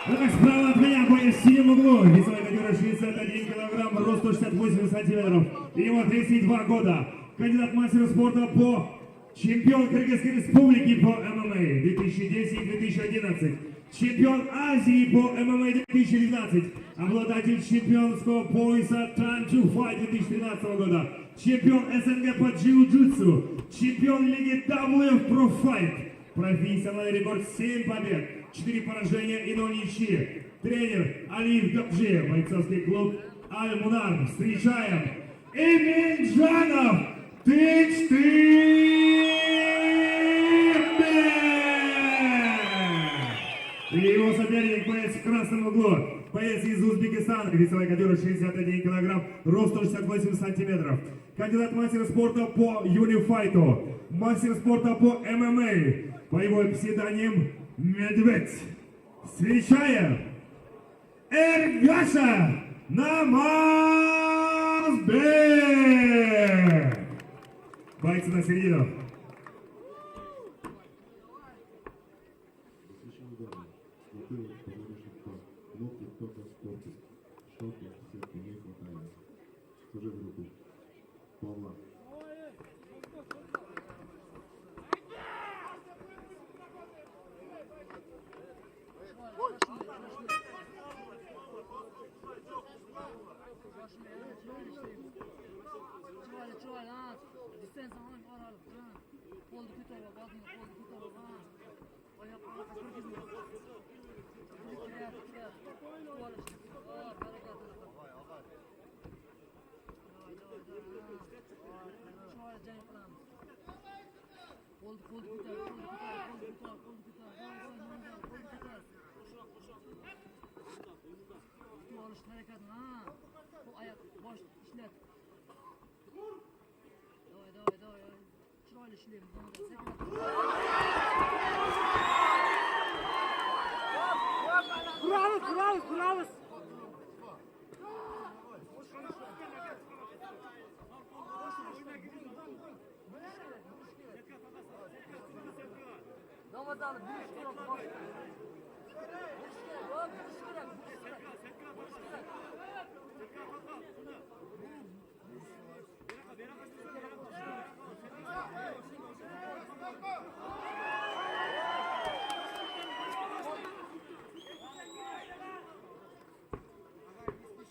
Итак, справа от меня боец в синем углу. Весовая категория 61 килограмм, рост 168 сантиметров. Ему 32 года. Кандидат в мастера спорта по чемпион Кыргызской республики по ММА 2010-2011. Чемпион Азии по ММА 2012. Обладатель чемпионского пояса Time to Fight 2013 года. Чемпион СНГ по джиу-джитсу. Чемпион лиги WF Pro Fight. Профессиональный рекорд 7 побед, 4 поражения и 0 ничьи. Тренер Алиев Габджиев, бойцовский клуб Аль-Мунар. Встречаем Эминджанов И его соперник, боец в красном углу, боец из Узбекистана, весовая категория 61 килограмм, рост 168 сантиметров. Кандидат в мастера спорта по юнифайту, мастер спорта по ММА, боевой псевдоним Медведь. Встречаем Эргаша Намазбек. Бойцы на середину. Bravo!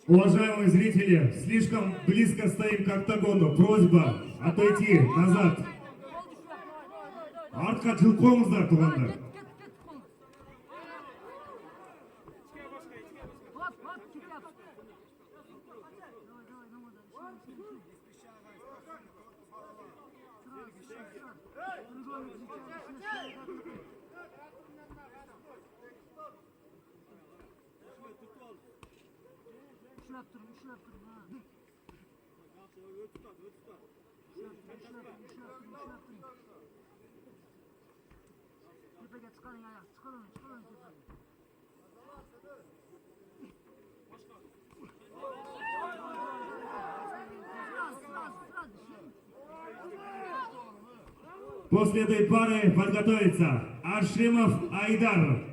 Уважаемые зрители, слишком близко стоим к октагону. Просьба отойти назад. Артқа жылқоңыздар туғандар. После этой пары подготовится Ашимов Айдар,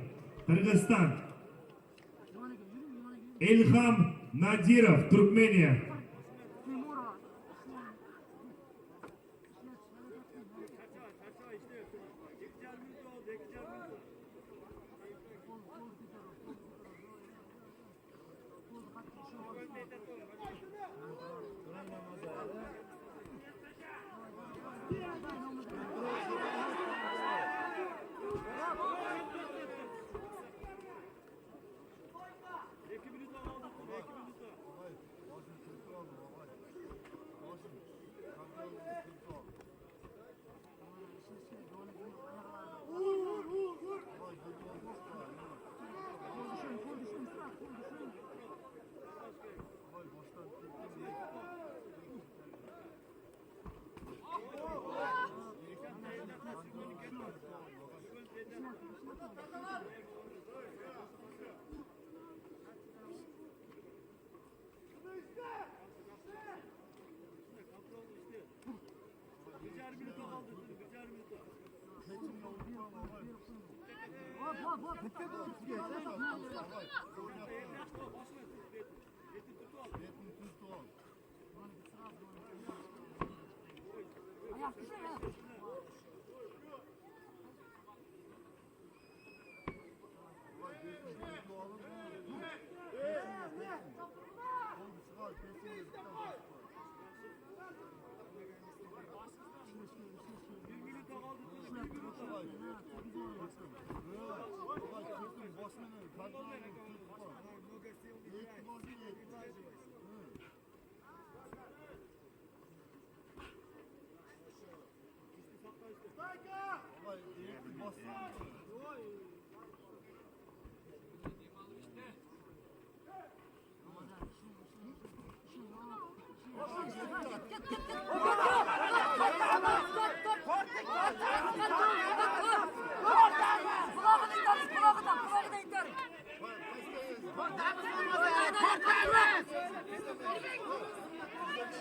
Кыргызстан. Ильхам Надиров, Туркмения.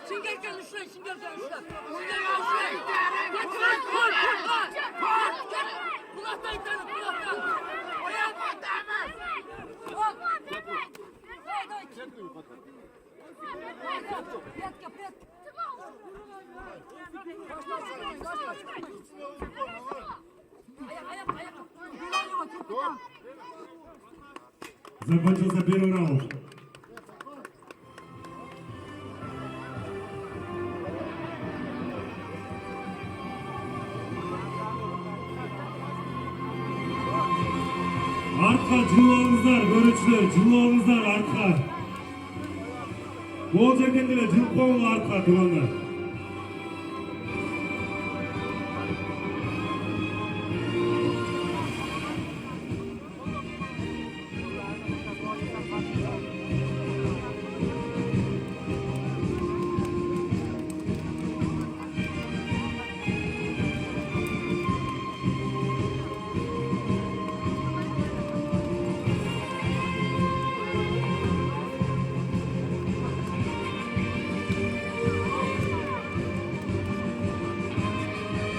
Şingerken üçler. Kulaktan iterim, kulaktan. Закончился первый раунд. Arka cılığınızlar, görüşler, cılığınızlar arka. Bol ceketleri, cılığınızlar arka duranlar.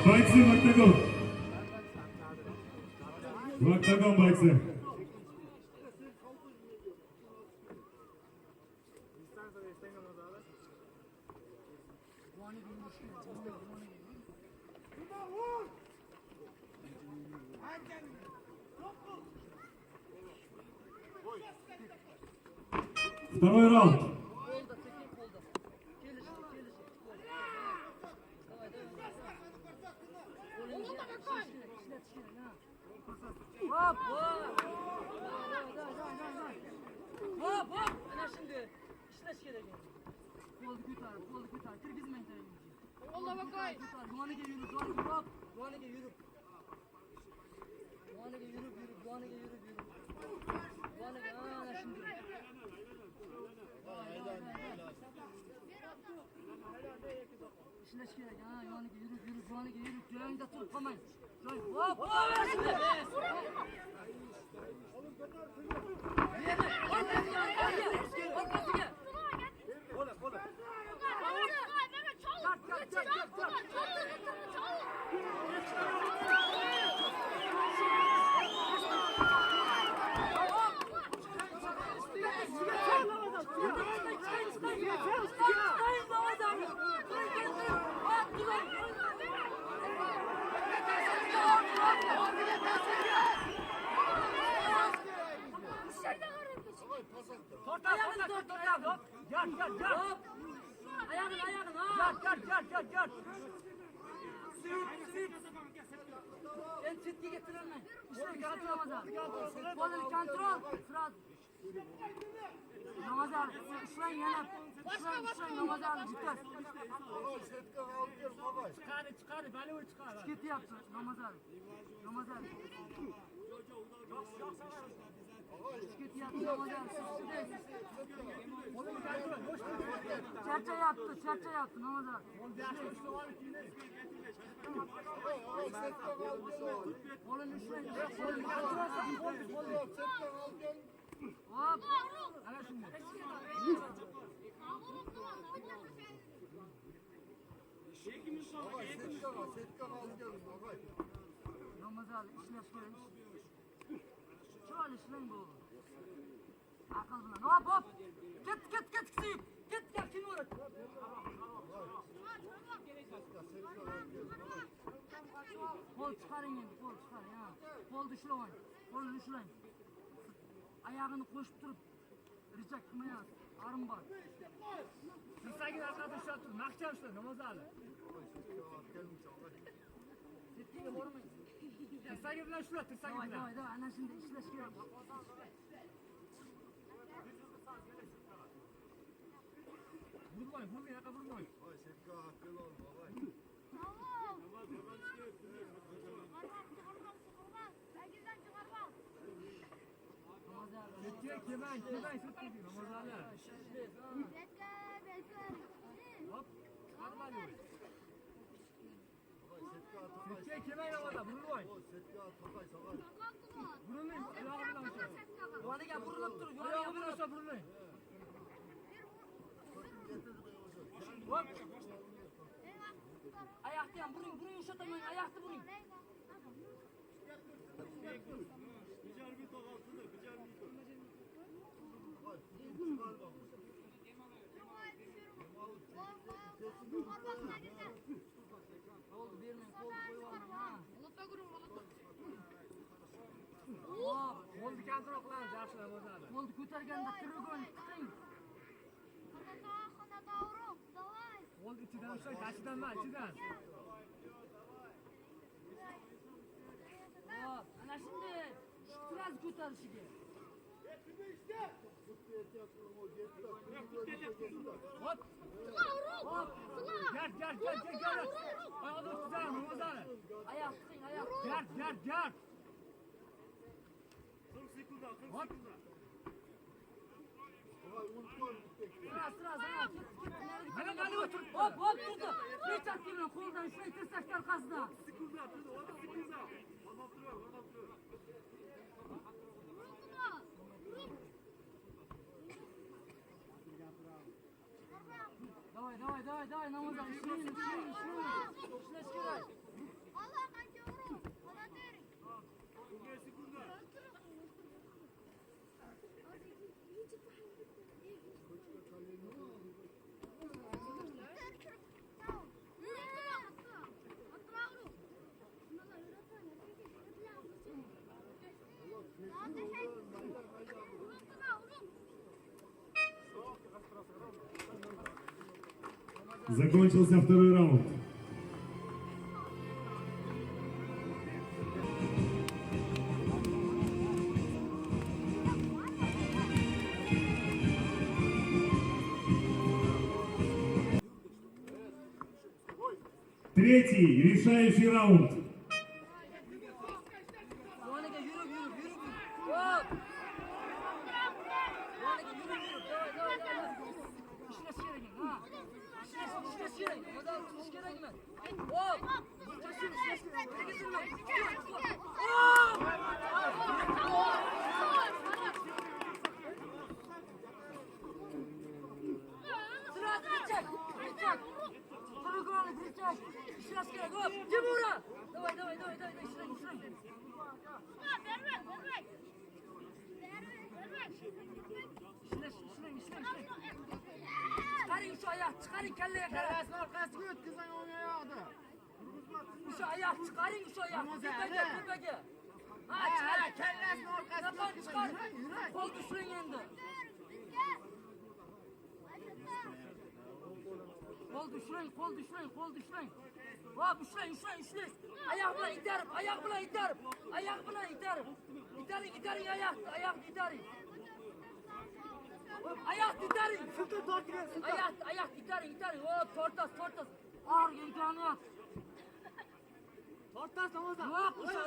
Bayksi, Vaktagon. Vaktagon Bayksi. Второй раунд. Hop hop. Hop hop. Ana şimdi işleş gerek. Koldu kütar. Kırgızmayın tabii. Allah bakay. Duanege yürü, hop. Duanege yürü. Duanege yürü. Duanege ana şimdi. İşleş gerek ha. Duanege yürü. Yayında tutup kalmayın. Hop hop. Ayağını. En çitki getirilme. İşte kontrol. Sırat. Namaz al. Şurayı yanap. Şurayı namaz al. Dikkat. Çıkarı. Böyle çıkar. Şikayet yapsın. Namaz al. Şikayet yapsın. Namaz al. Çerçe yaptı. Namaz al. Oğlum şurayı. Hop. Ana şimdi. Namaz al. İşleş gelin. Şu an işleyin bu. sakal bilan. Hop hop. Ket suyup. Ket gel kim olur? Kol çıkarın endi, kol çıkar ya. Kol düşüleyin. Kol düşüleyin. Ayağını koşup durup rica kılmayaz. Arım var. Tirsagini arkada ushlab tur, mahkam ushla, Namozali. Setkiga bormayın. Tirsagi bilan ushla, tirsagi Davay, bilan. davay, davay. Ana şimdi ishlash kerak. Burmay, burmay, yoqqa burmay. Kemang, sutdi, Namozali. Hop, chiqarmadi. Setga kemang Namozali, burmay. Burmay, oyog'i bilan ushla. Yoniga burilib tur, Oyog'i bilan ushla, burmay. Hop. Ayakta ham buring, o'sha tomonga oyoqni buring. Oldu, bermang, qo'lni qo'yib olmang, ha. Hop, Qo'lni kontrol qilamiz, yaxshi Namozali. qo'lni ko'targanda turg'un, tiqing. Qo'lni ichidan ushla, tachidan emas, ichidan. Hop, ana shunday. Shuraz ko'tarishiga. Hop. Hop, Gard. Oyog'ini ustida, Namozali. oyoq tiqing, oyoq. Gard. Hop. Sraz, ha. Mana o'tir. Hop, turdi. Nechasi bilan qo'ldan ushlang, tirsakni orqasidan. Давай, Namozali, ishlang. Ishlash kerak. Закончился второй раунд. Третий, решающий раунд. Yoniga yurib. Hop. Yoniga yurib. Davay. Ishlash kerak, ha. Ishlash kerak. Modal tutish kerakmi? Hop. Ishlash kerak. Sraz, richak. Turg'unlik, richak. Ishlash kerak. Hop. Kim ura? Davay, ishlang. Ishlang. Chiqaring shu oyoq, chiqaring kallaga qarab. Kallasini orqasiga o'tkazsang o'ynayapti. O'sha oyoq chiqaring, o'sha oyoq. Tepaga. Ha, chiqar. Kallasini orqasiga Chiqar. Qo'lni ushlang endi. Qo'lni ushlang. Hop, ushlang. Oyoq bilan itarib. Itaring oyoqni itaring. Oyoqni itaring. Shunday tortgan. Oyoqni itaring. Hop, tortas. Og'riga imkoniyat. Tortas Namozali.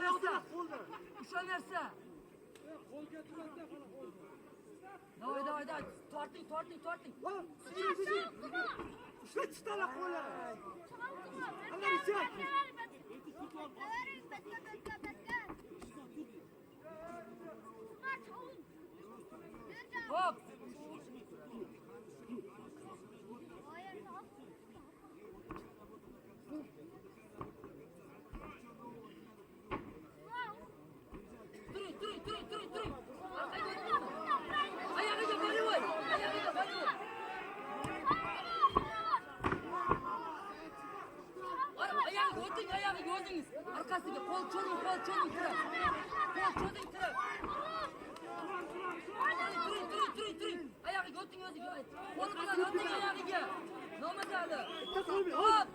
Yo'q, o'sha narsa. Davay. Torting. Ushla chiqtala qo'li. Hop. Turing. Oyog'iga Ayağını götün özü. Oturmadan ötün ayağını. Ne olmaz hadi. Hop.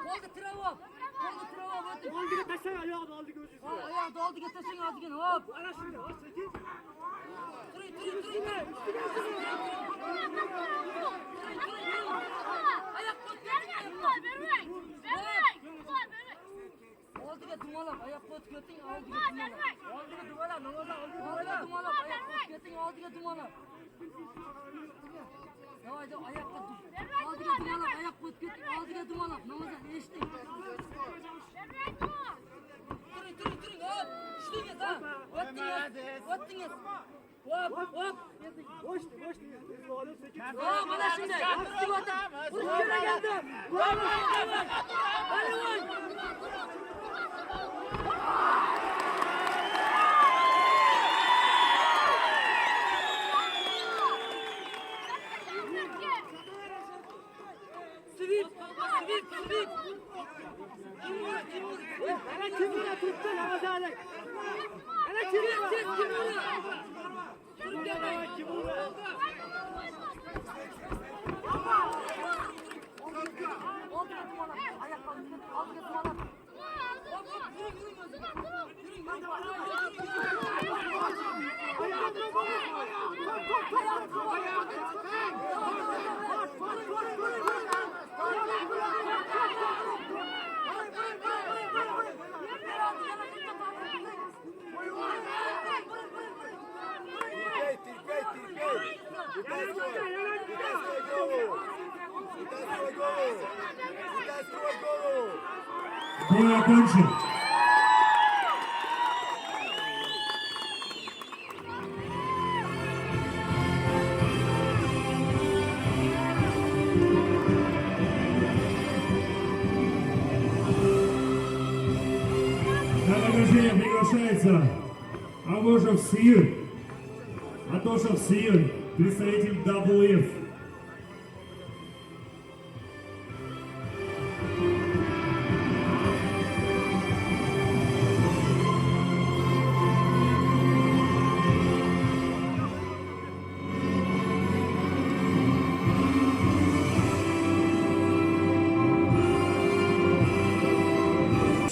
Oldu travop. Oldu travop ötün. Oldu getirsen ayağı doldu gözü. Ayağı doldu getirsin azgın hop. Ara şimdi. O 8. Ayak kot. Oldu get dumalap. Ayak kot götün. Oldu get dumalap. Oldu ki duvara namaza oldu. Oldu get dumalap. Ayak kot götün. Oldu get dumalap. Yavaş yavaş ayak kot. Oldu get dumalap. Ayak kot götün. Oldu get dumalap. Namaza eştik. Turun hop. Şutun ha. Öttünüz. Hop hop. Boş. Oğlum 8. Aa bana şimdi. Buraya geldim. Hadi vay. Sivip. Ana kimine tuttu namaza alek. Ana kimine. Бой окончен. На награждение приглашается Абошев Сиюн, Атошев Сиюн, представитель WF.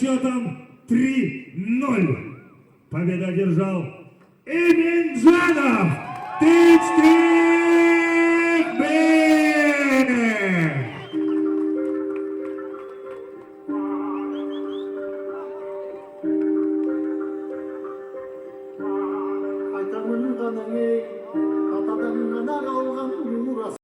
Счетом 3-0 победу одержал Эминджанов Тыч-Тык-Бэ! Айтамын ғана ей, атадан ғана қалған мурас.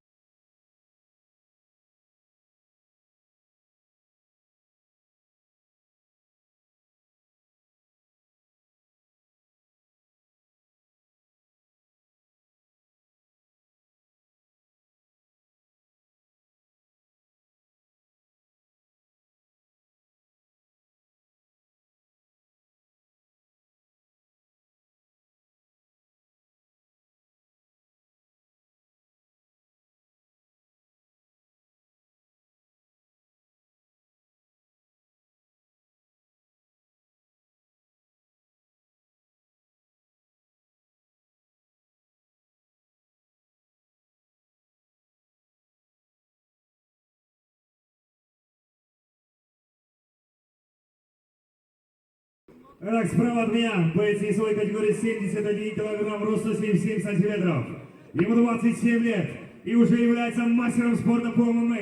Так, справа от меня боец весовой категории 71 килограмм, рост 177 сантиметров. Ему 27 лет и уже является мастером спорта по ММА,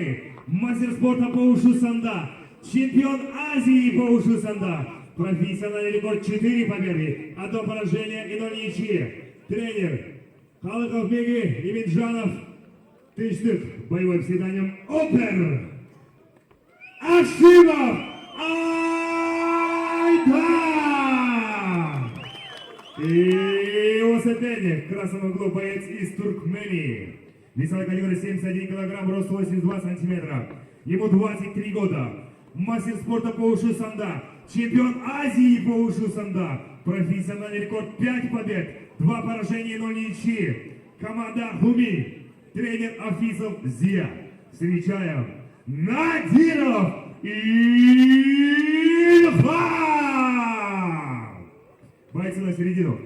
мастер спорта по ушу санда, чемпион Азии по ушу санда, профессиональный рекорд 4 победы, 1 поражение и 0 ничьи. Тренер Халыков Беги Эминджанов Тыч-Тык, боевой псевдоним Опер. Ашимов Айдар! И его соперник, в красном углу боец из Туркмении. Весовая категория 71 килограмм, рост 82 сантиметра. Ему 23 года. Мастер спорта по ушу санда. Чемпион Азии по ушу санда. Профессиональный рекорд 5 побед, 2 поражения и 0 ничьи. Команда Хуми. Тренер Афисов Зия. Встречаем Надиров Ильфан! Бойцы на середину.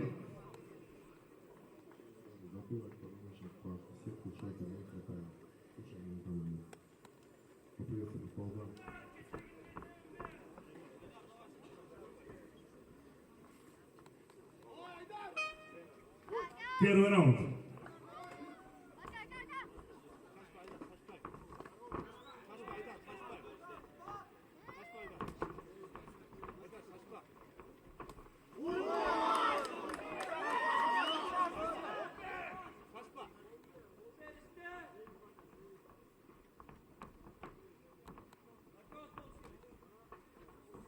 Затылок, потому что по сетке шайка не хватает. Слушай, не управляет. Поприветствовали полза. Первый раунд.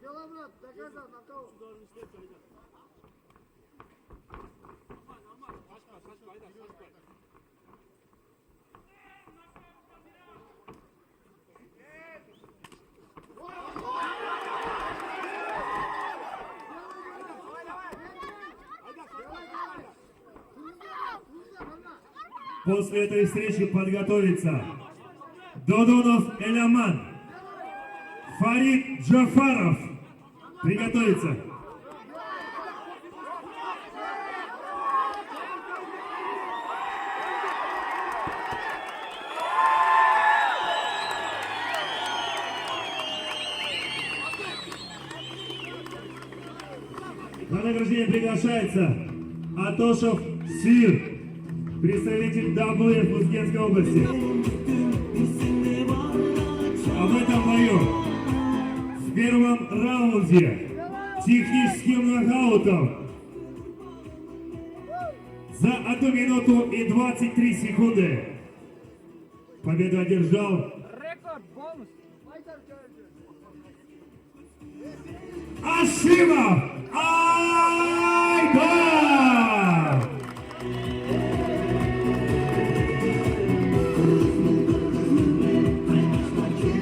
Дело, брат, доказал, нокаут. После этой встречи подготовиться Додонов Эляман, Фарид Джафаров. Приготовиться. На награждение приглашается Атошев Сир, представитель WF Узбекской области. А в этом бою в первом раунде техническим нокаутом за 1 минуту и 23 секунды победу одержал Рекорд, бонус. Ашимов